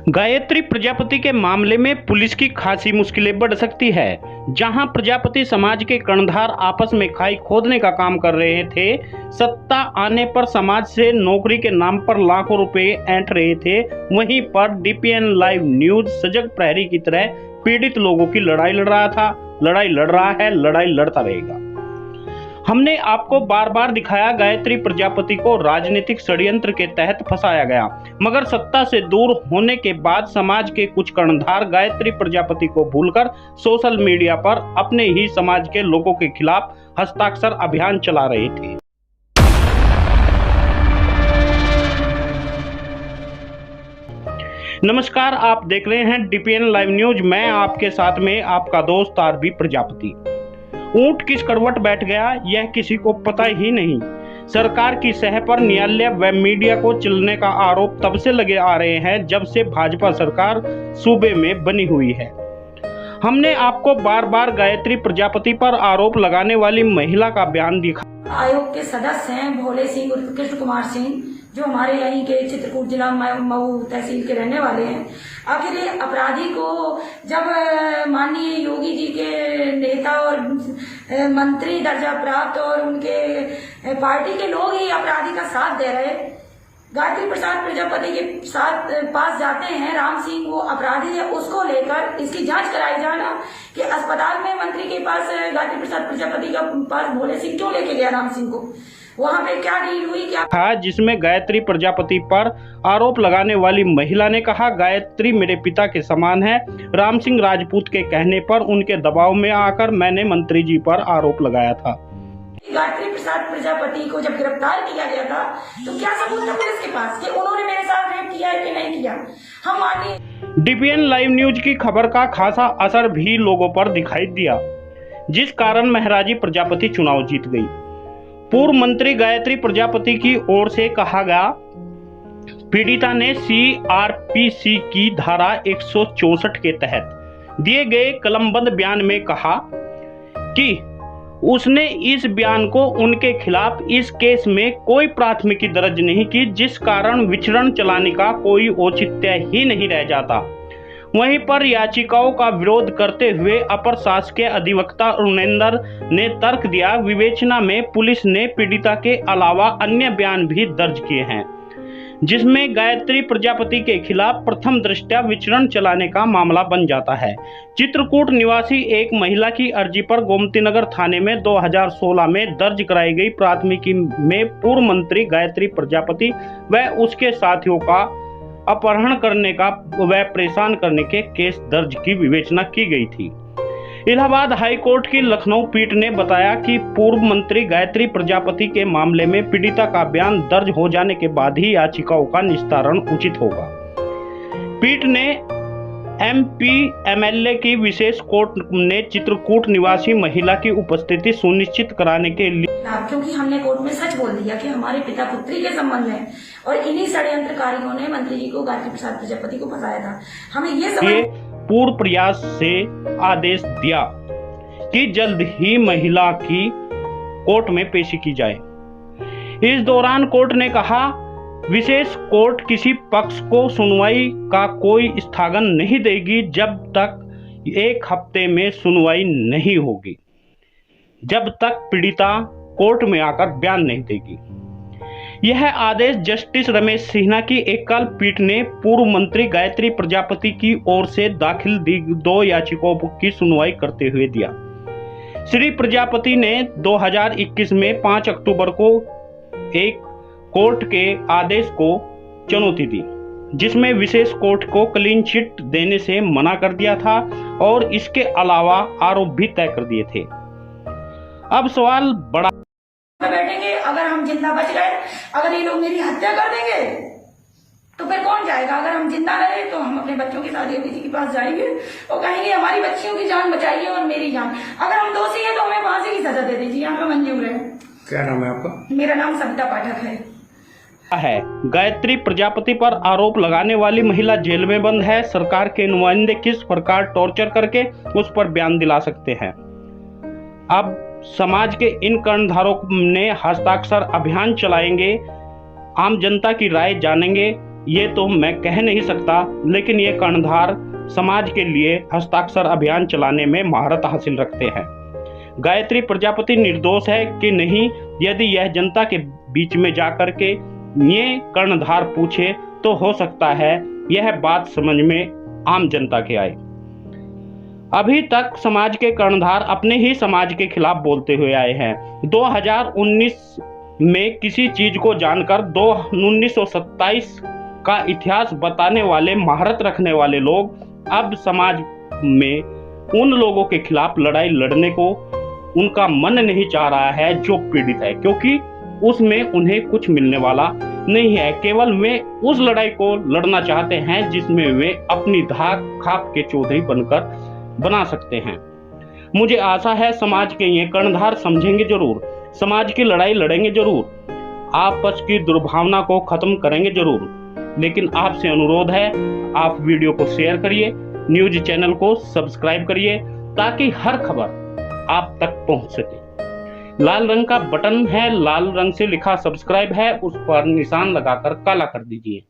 गायत्री प्रजापति के मामले में पुलिस की खासी मुश्किलें बढ़ सकती है। जहां प्रजापति समाज के कर्णधार आपस में खाई खोदने का काम कर रहे थे, सत्ता आने पर समाज से नौकरी के नाम पर लाखों रुपए ऐंठ रहे थे, वहीं पर डीपीएन लाइव न्यूज सजग प्रहरी की तरह पीड़ित लोगों की लड़ाई लड़ रहा था, लड़ाई लड़ रहा है, लड़ाई लड़ता रहेगा। हमने आपको बार बार दिखाया गायत्री प्रजापति को राजनीतिक षड्यंत्र के तहत फंसाया गया, मगर सत्ता से दूर होने के बाद समाज के कुछ कर्णधार गायत्री प्रजापति को भूलकर सोशल मीडिया पर अपने ही समाज के लोगों के खिलाफ हस्ताक्षर अभियान चला रहे थे। नमस्कार, आप देख रहे हैं डीपीएन लाइव न्यूज। मैं आपके साथ में आपका दोस्त आरबी प्रजापति। ऊंट किस करवट बैठ गया यह किसी को पता ही नहीं। सरकार की सह पर न्यायालय व मीडिया को चलने का आरोप तब से लगे आ रहे हैं जब से भाजपा सरकार सूबे में बनी हुई है। हमने आपको बार बार गायत्री प्रजापति पर आरोप लगाने वाली महिला का बयान दिखा। आयोग के सदस्य हैं भोले सिंह उर्फ कृष्ण कुमार सिंह, जो हमारे यहीं के चित्रकूट जिला मऊ तहसील के रहने वाले हैं। आखिर ये अपराधी को जब माननीय योगी जी के नेता और मंत्री दर्जा प्राप्त और उनके पार्टी के लोग ही अपराधी का साथ दे रहे, गायत्री प्रसाद प्रजापति के साथ पास जाते हैं राम सिंह, वो अपराधी है, उसको लेकर इसकी जांच कराई जाना कि अस्पताल में मंत्री के पास गायत्री प्रसाद प्रजापति का पास भोले सिंह क्यों लेके गया राम सिंह को, वहाँ पे क्या डील हुई क्या था, जिसमें गायत्री प्रजापति पर आरोप लगाने वाली महिला ने कहा, गायत्री मेरे पिता के समान है। राम सिंह राजपूत के कहने पर उनके दबाव में आकर मैंने मंत्री जी पर आरोप लगाया था। गायत्री प्रसाद प्रजापति को जब गिरफ्तार किया गया था तो क्या सबूत था पुलिस के पास कि उन्होंने मेरे साथ रेप किया है कि नहीं किया? हम मानिए डीपीएन लाइव न्यूज की खबर का खासा असर भी लोगों पर दिखाई दिया, जिस कारण महराजी प्रजापति चुनाव जीत गई। पूर्व मंत्री गायत्री प्रजापति की ओर से कहा गया, पीड़िता ने सीआरपीसी की धारा 164 के तहत दिए गए कलमबंद बयान में कहा कि उसने इस बयान को उनके खिलाफ इस केस में कोई प्राथमिकी दर्ज नहीं की, जिस कारण विचरण चलाने का कोई औचित्य ही नहीं रह जाता। वहीं पर याचिकाओं का विरोध करते हुए अपर शासकीय अधिवक्ता अरुणेंद्र ने तर्क दिया, विवेचना में पुलिस ने पीड़िता के अलावा अन्य बयान भी दर्ज किए हैं, जिसमें गायत्री प्रजापति के खिलाफ प्रथम दृष्टया विचरण चलाने का मामला बन जाता है। चित्रकूट निवासी एक महिला की अर्जी पर गोमतीनगर थाने में 2016 में दर्ज कराई गई प्राथमिकी में पूर्व मंत्री गायत्री प्रजापति व उसके साथियों का अपहरण करने का व परेशान करने के केस दर्ज की विवेचना की गई थी। इलाहाबाद हाई कोर्ट की लखनऊ पीठ ने बताया कि पूर्व मंत्री गायत्री प्रजापति के मामले में पीड़िता का बयान दर्ज हो जाने के बाद ही याचिकाओं का निस्तारण उचित होगा। पीठ ने एमपी एमएलए की विशेष कोर्ट ने चित्रकूट निवासी महिला की उपस्थिति सुनिश्चित कराने के लिए, क्योंकि हमने कोर्ट में सच बोल दिया कि हमारे पिता पुत्री के संबंध है और इन्हीं षड्यंत्रकारियों ने मंत्री जी को गायत्री प्रसाद प्रजापति को फंसाया था। हमें ये समझ पूर्ण प्रयास से आदेश दिया कि जल्द ही महिला की कोर्ट में पेशी की जाए। इस दौरान कोर्ट ने कहा, विशेष कोर्ट किसी पक्ष को सुनवाई का कोई स्थगन नहीं देगी जब तक 1 हफ्ते में सुनवाई नहीं होगी, जब तक पीड़िता कोर्ट में आकर बयान नहीं देगी। यह आदेश जस्टिस रमेश सिन्हा की एकल पीठ ने पूर्व मंत्री गायत्री प्रजापति की ओर से दाखिल 2 याचिकाओं की सुनवाई करते हुए दिया। श्री प्रजापति ने 2021 में 5 अक्टूबर को एक कोर्ट के आदेश को चुनौती दी, जिसमें विशेष कोर्ट को क्लीन चिट देने से मना कर दिया था और इसके अलावा आरोप भी तय कर दिए थे। अब सवाल बड़ा बैठेंगे, अगर हम जिंदा बच गए, अगर ये लोग मेरी हत्या कर देंगे तो फिर कौन जाएगा? अगर हम जिंदा रहे तो हम अपने बच्चों के साथ योगी जी के पास जाएंगे और कहेंगे हमारी बच्चियों की जान बचाइए और मेरी जान। अगर हम दोषी हैं तो हमें फांसी की सजा दे दीजिए, हमें मंजूर है। क्या नाम है आपका? मेरा नाम सविता पाठक है। गायत्री प्रजापति पर आरोप लगाने वाली महिला जेल में बंद है। सरकार के नुमाइंदे किस प्रकार टॉर्चर करके उस पर बयान दिला सकते हैं। अब समाज के इन कर्णधारों ने हस्ताक्षर अभियान चलाएंगे, आम जनता की राय जानेंगे ये तो मैं कह नहीं सकता, लेकिन ये कर्णधार समाज के लिए हस्ताक्षर अभियान चलाने में महारत हासिल रखते हैं। गायत्री प्रजापति निर्दोष है कि नहीं, यदि यह जनता के बीच में जाकर के ये कर्णधार पूछे तो हो सकता है यह बात समझ में आम जनता के आए। अभी तक समाज के कर्णधार अपने ही समाज के खिलाफ बोलते हुए आए हैं। 2019 में किसी चीज को जानकर 1927 का इतिहास बताने वाले, महारत रखने वाले लोग अब समाज में उन लोगों के खिलाफ लड़ाई लड़ने को उनका मन नहीं चाह रहा है जो पीड़ित है, क्योंकि उसमें उन्हें कुछ मिलने वाला नहीं है। केवल वे उस लड़ाई को लड़ना चाहते हैं जिसमें वे अपनी धाक खाप के चौधरी बनकर बना सकते हैं। मुझे आशा है समाज के ये कर्णधार समझेंगे जरूर, समाज की लड़ाई लड़ेंगे जरूर, आपस की दुर्भावना को खत्म करेंगे जरूर। लेकिन आपसे अनुरोध है, आप वीडियो को शेयर करिए, न्यूज चैनल को सब्सक्राइब करिए ताकि हर खबर आप तक पहुंच सके। लाल रंग का बटन है, लाल रंग से लिखा सब्सक्राइब है, उस पर निशान लगाकर काला कर दीजिए।